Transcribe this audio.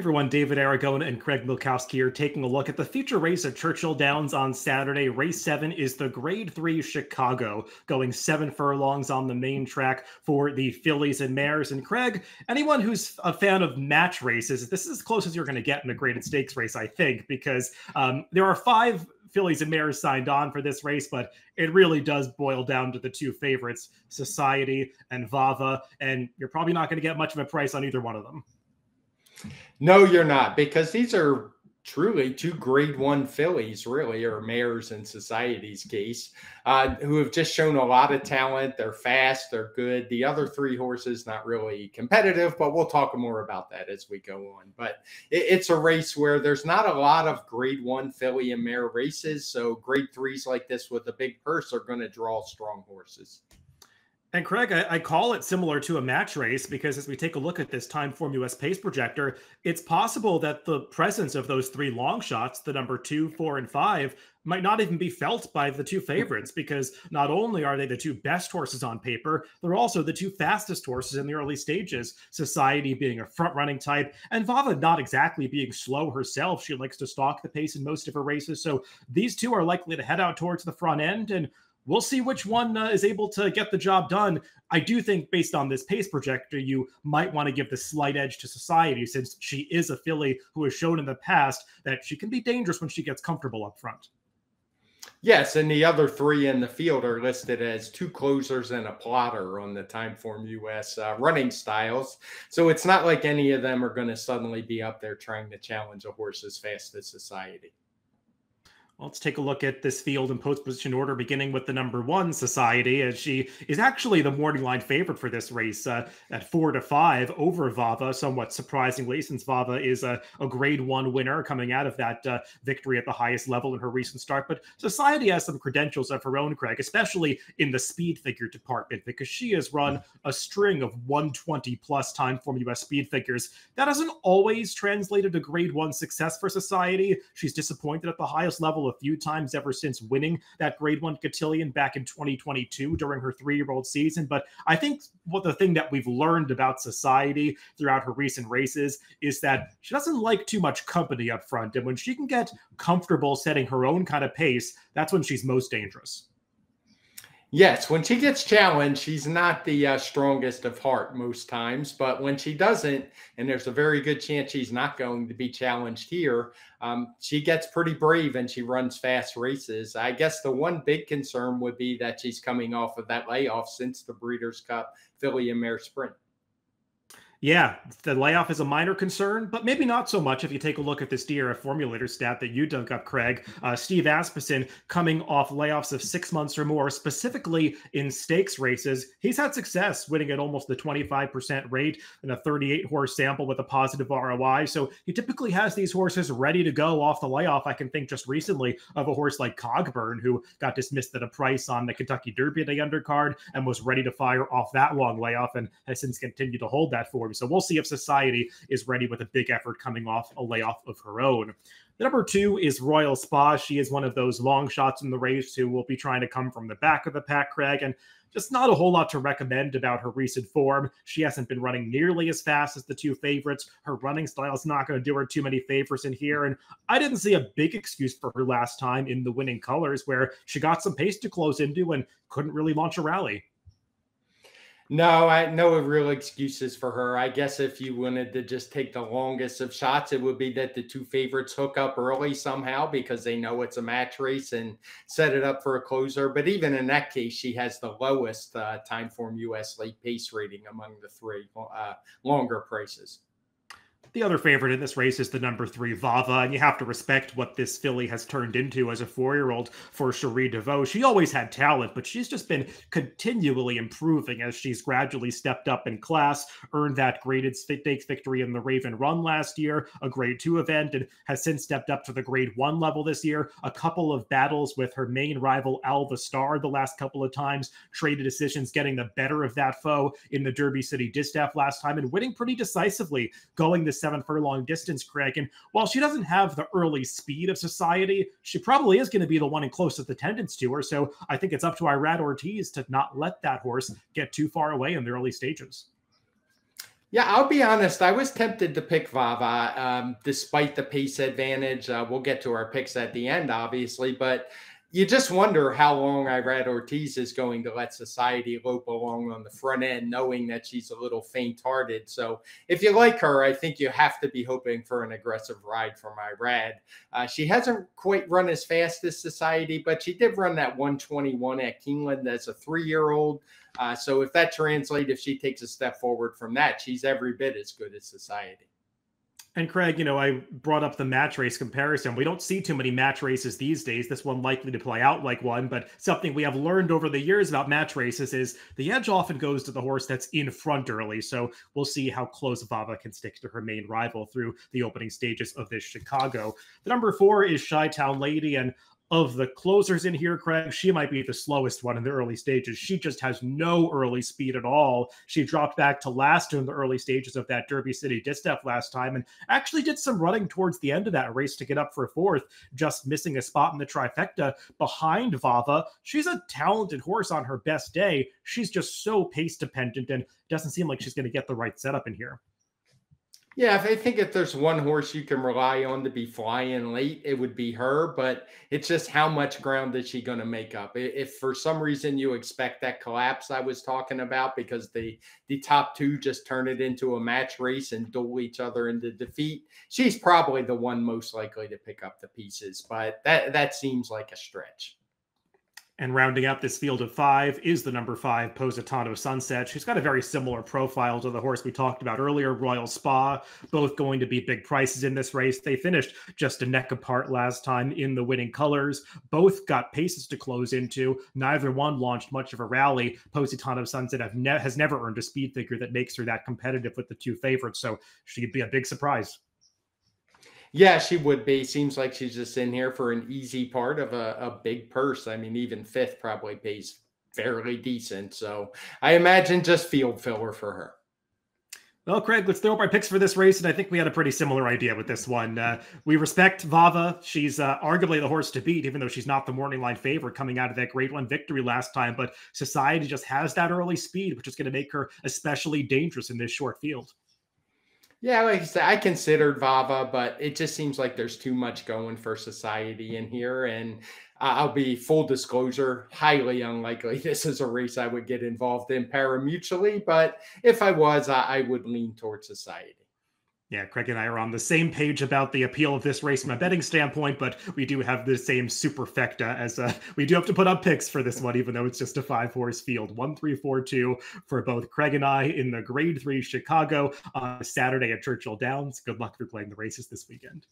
everyone, David Aragona and Craig Milkowski are taking a look at the feature race at Churchill Downs on Saturday. Race 7 is the Grade 3 Chicago, going 7 furlongs on the main track for the fillies and mares. And Craig, anyone who's a fan of match races, this is as close as you're going to get in a graded stakes race, I think, because there are 5 fillies and mares signed on for this race, but it really does boil down to the 2 favorites, Society and Vava, and you're probably not going to get much of a price on either one of them. No, you're not, because these are truly 2 grade 1 fillies, really, or mares in Society's case, who have just shown a lot of talent. They're fast, they're good. The other 3 horses, not really competitive, but we'll talk more about that as we go on. But it's a race where there's not a lot of grade 1 filly and mare races, so grade 3s like this with a big purse are going to draw strong horses. And Craig, I call it similar to a match race because as we take a look at this Timeform US pace projector, it's possible that the presence of those 3 long shots, the number 2, 4, and 5, might not even be felt by the 2 favorites because not only are they the 2 best horses on paper, they're also the 2 fastest horses in the early stages, Society being a front-running type, and Vava not exactly being slow herself. She likes to stalk the pace in most of her races, so these 2 are likely to head out towards the front end, and we'll see which one is able to get the job done. I do think based on this pace projector, you might want to give the slight edge to Society since she is a filly who has shown in the past that she can be dangerous when she gets comfortable up front. Yes, and the other 3 in the field are listed as 2 closers and a plotter on the Timeform US running styles. So it's not like any of them are going to suddenly be up there trying to challenge a horse as fast as Society. Well, let's take a look at this field in post-position order, beginning with the number 1, Society, as she is actually the morning line favorite for this race at 4-5 over Vava, somewhat surprisingly, since Vava is a grade 1 winner coming out of that victory at the highest level in her recent start. But Society has some credentials of her own, Craig, especially in the speed figure department, because she has run a string of 120-plus Timeform US speed figures. That hasn't always translated to grade 1 success for Society. She's disappointed at the highest level a few times ever since winning that grade 1 cotillion back in 2022 during her 3-year-old season. But I think the thing that we've learned about Society throughout her recent races is that she doesn't like too much company up front. And when she can get comfortable setting her own kind of pace, that's when she's most dangerous. Yes, when she gets challenged, she's not the strongest of heart most times. But when she doesn't, and there's a very good chance she's not going to be challenged here, she gets pretty brave and she runs fast races. I guess the one big concern would be that she's coming off of that layoff since the Breeders' Cup Filly and Mare Sprint. Yeah, the layoff is a minor concern, but maybe not so much if you take a look at this DRF formulator stat that you dug up, Craig. Steve Asmussen coming off layoffs of 6 months or more, specifically in stakes races. He's had success winning at almost the 25% rate in a 38-horse sample with a positive ROI. So he typically has these horses ready to go off the layoff. I can think just recently of a horse like Cogburn, who got dismissed at a price on the Kentucky Derby at the undercard and was ready to fire off that long layoff and has since continued to hold that for him. So we'll see if Society is ready with a big effort coming off a layoff of her own. The number 2 is Royal Spa. She is one of those long shots in the race who will be trying to come from the back of the pack, Craig, and just not a whole lot to recommend about her recent form. She hasn't been running nearly as fast as the 2 favorites. Her running style is not going to do her too many favors in here, and I didn't see a big excuse for her last time in the winning colors, where she got some pace to close into and couldn't really launch a rally. No, no real excuses for her. I guess if you wanted to just take the longest of shots, it would be that the 2 favorites hook up early somehow because they know it's a match race and set it up for a closer. But even in that case, she has the lowest Timeform US late pace rating among the 3 longer prices. The other favorite in this race is the number 3, Vava, and you have to respect what this filly has turned into as a 4-year-old for Cherie DeVaux. She always had talent, but she's just been continually improving as she's gradually stepped up in class, earned that graded stakes victory in the Raven Run last year, a grade 2 event, and has since stepped up to the grade 1 level this year. A couple of battles with her main rival, Alva Star, the last couple of times, traded decisions getting the better of that foe in the Derby City Distaff last time, and winning pretty decisively, going the 7 furlong distance, Craig. And while she doesn't have the early speed of Society, she probably is going to be the one in closest attendance to her. So I think it's up to Irad Ortiz to not let that horse get too far away in the early stages. Yeah, I'll be honest. I was tempted to pick Vava, despite the pace advantage. We'll get to our picks at the end, obviously, but you just wonder how long Irad Ortiz is going to let Society lope along on the front end, knowing that she's a little faint-hearted. So if you like her, I think you have to be hoping for an aggressive ride from Irad. She hasn't quite run as fast as Society, but she did run that 121 at Keeneland as a 3-year-old. So if that translates, if she takes a step forward from that, she's every bit as good as Society. And Craig, I brought up the match race comparison. We don't see too many match races these days. This one likely to play out like one, but something we have learned over the years about match races is the edge often goes to the horse that's in front early. So we'll see how close Vava can stick to her main rival through the opening stages of this Chicago. The number 4 is Chi-Town Lady, and of the closers in here, Craig, she might be the slowest one in the early stages. She just has no early speed at all. She dropped back to last in the early stages of that Derby City Distaff last time and actually did some running towards the end of that race to get up for 4th, just missing a spot in the trifecta behind Vava. She's a talented horse on her best day. She's just so pace dependent and doesn't seem like she's going to get the right setup in here. Yeah, I think if there's one horse you can rely on to be flying late, it would be her. But it's just how much ground is she going to make up? If for some reason you expect that collapse I was talking about, because the top 2 just turn it into a match race and duel each other into defeat, she's probably the one most likely to pick up the pieces. But that seems like a stretch. And rounding out this field of 5 is the number 5, Positano Sunset. She's got a very similar profile to the horse we talked about earlier, Royal Spa, both going to be big prices in this race. They finished just a neck apart last time in the winning colors. Both got paces to close into. Neither one launched much of a rally. Positano Sunset has never earned a speed figure that makes her that competitive with the 2 favorites, so she'd be a big surprise. Yeah, she would be. Seems like she's just in here for an easy part of a big purse. I mean, even 5th probably pays fairly decent. So I imagine just field filler for her. Well, Craig, let's throw up our picks for this race, and I think we had a pretty similar idea with this one. We respect Vava. She's arguably the horse to beat, even though she's not the morning line favorite coming out of that Grade 1 victory last time. But Society just has that early speed, which is going to make her especially dangerous in this short field. Yeah, like I said, I considered Vava, but it just seems like there's too much going for Society in here. And I'll be full disclosure, highly unlikely this is a race I would get involved in pari-mutually. But if I was, I would lean towards Society. Yeah, Craig and I are on the same page about the appeal of this race from a betting standpoint, but we do have the same superfecta as we do have to put up picks for this one, even though it's just a 5-horse field. 1, 3, 4, 2 for both Craig and I in the Grade 3 Chicago on Saturday at Churchill Downs. Good luck if you're playing the races this weekend.